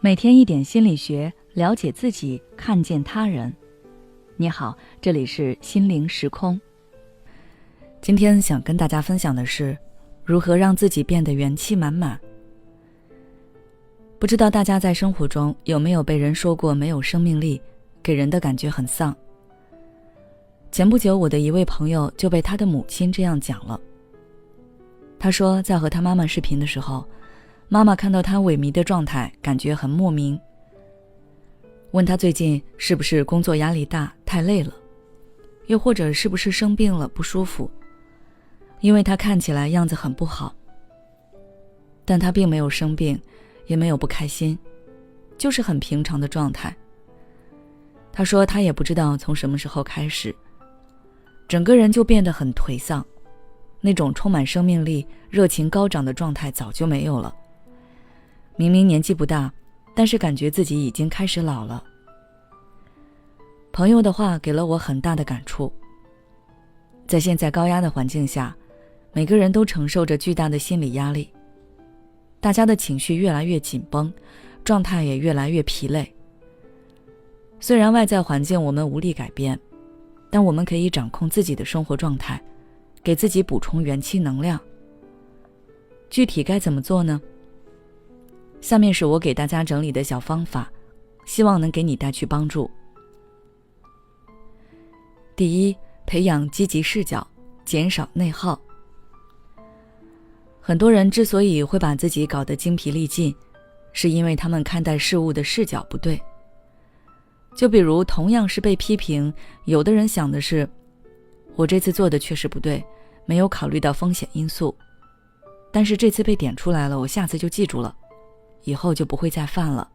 每天一点心理学，了解自己，看见他人。你好，这里是心灵时空。今天想跟大家分享的是，如何让自己变得元气满满。不知道大家在生活中有没有被人说过没有生命力，给人的感觉很丧。前不久我的一位朋友就被他的母亲这样讲了。他说在和他妈妈视频的时候，妈妈看到他萎靡的状态，感觉很莫名，问他最近是不是工作压力大，太累了，又或者是不是生病了，不舒服，因为他看起来样子很不好。但他并没有生病，也没有不开心，就是很平常的状态。他说他也不知道从什么时候开始，整个人就变得很颓丧，那种充满生命力、热情高涨的状态早就没有了。明明年纪不大，但是感觉自己已经开始老了。朋友的话给了我很大的感触。在现在高压的环境下，每个人都承受着巨大的心理压力，大家的情绪越来越紧绷，状态也越来越疲累。虽然外在环境我们无力改变，但我们可以掌控自己的生活状态，给自己补充元气能量。具体该怎么做呢？下面是我给大家整理的小方法，希望能给你带去帮助。第一，培养积极视角，减少内耗。很多人之所以会把自己搞得精疲力尽，是因为他们看待事物的视角不对。就比如同样是被批评，有的人想的是，我这次做的确实不对，没有考虑到风险因素，但是这次被点出来了，我下次就记住了，以后就不会再犯了。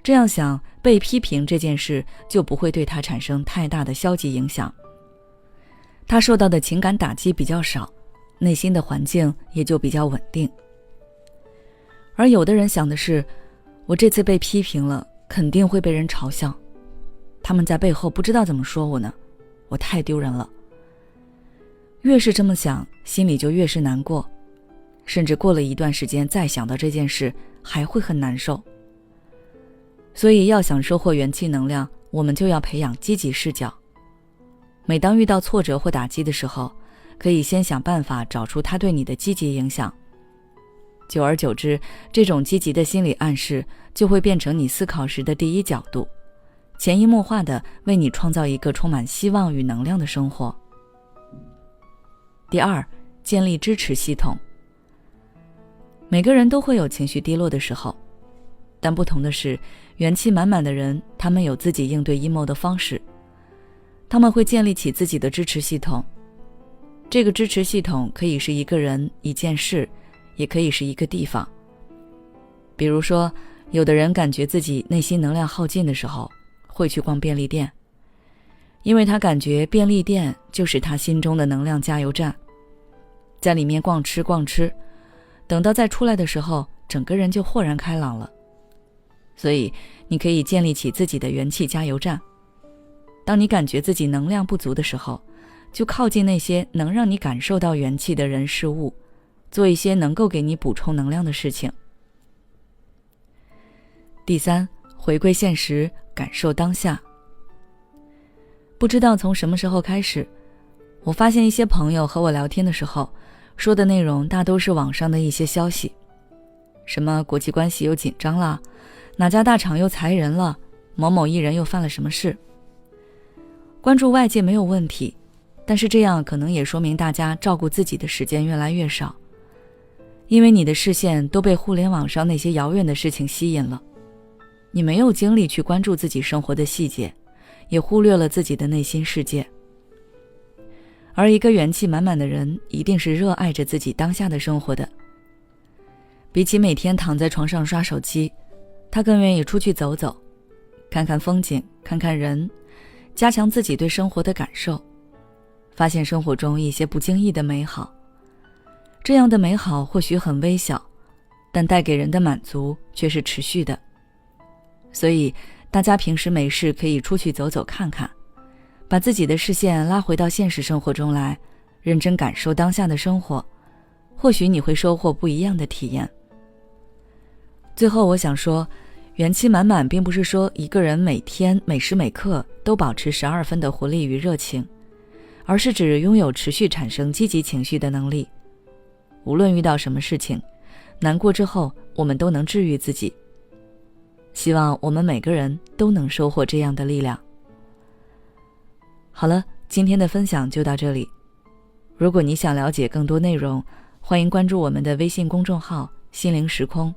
这样想，被批评这件事就不会对他产生太大的消极影响，他受到的情感打击比较少，内心的环境也就比较稳定。而有的人想的是，我这次被批评了，肯定会被人嘲笑，他们在背后不知道怎么说我呢，我太丢人了。越是这么想，心里就越是难过，甚至过了一段时间再想到这件事，还会很难受。所以要想收获元气能量，我们就要培养积极视角。每当遇到挫折或打击的时候，可以先想办法找出它对你的积极影响。久而久之，这种积极的心理暗示就会变成你思考时的第一角度，潜移默化地为你创造一个充满希望与能量的生活。第二，建立支持系统。每个人都会有情绪低落的时候，但不同的是，元气满满的人，他们有自己应对 emo 的方式，他们会建立起自己的支持系统。这个支持系统可以是一个人、一件事，也可以是一个地方。比如说，有的人感觉自己内心能量耗尽的时候，会去逛便利店，因为他感觉便利店就是他心中的能量加油站，在里面逛吃，等到再出来的时候，整个人就豁然开朗了。所以你可以建立起自己的元气加油站。当你感觉自己能量不足的时候，就靠近那些能让你感受到元气的人事物，做一些能够给你补充能量的事情。第三，回归现实，感受当下。不知道从什么时候开始，我发现一些朋友和我聊天的时候，说的内容大都是网上的一些消息，什么国际关系又紧张了，哪家大厂又裁人了，某某艺人又犯了什么事。关注外界没有问题，但是这样可能也说明大家照顾自己的时间越来越少，因为你的视线都被互联网上那些遥远的事情吸引了，你没有精力去关注自己生活的细节，也忽略了自己的内心世界。而一个元气满满的人，一定是热爱着自己当下的生活的。比起每天躺在床上刷手机，他更愿意出去走走，看看风景，看看人，加强自己对生活的感受，发现生活中一些不经意的美好。这样的美好或许很微小，但带给人的满足却是持续的。所以大家平时没事可以出去走走看看，把自己的视线拉回到现实生活中来，认真感受当下的生活，或许你会收获不一样的体验。最后我想说，元气满满并不是说一个人每天每时每刻都保持12分的活力与热情，而是指拥有持续产生积极情绪的能力。无论遇到什么事情，难过之后我们都能治愈自己。希望我们每个人都能收获这样的力量。好了，今天的分享就到这里。如果你想了解更多内容，欢迎关注我们的微信公众号心灵时空。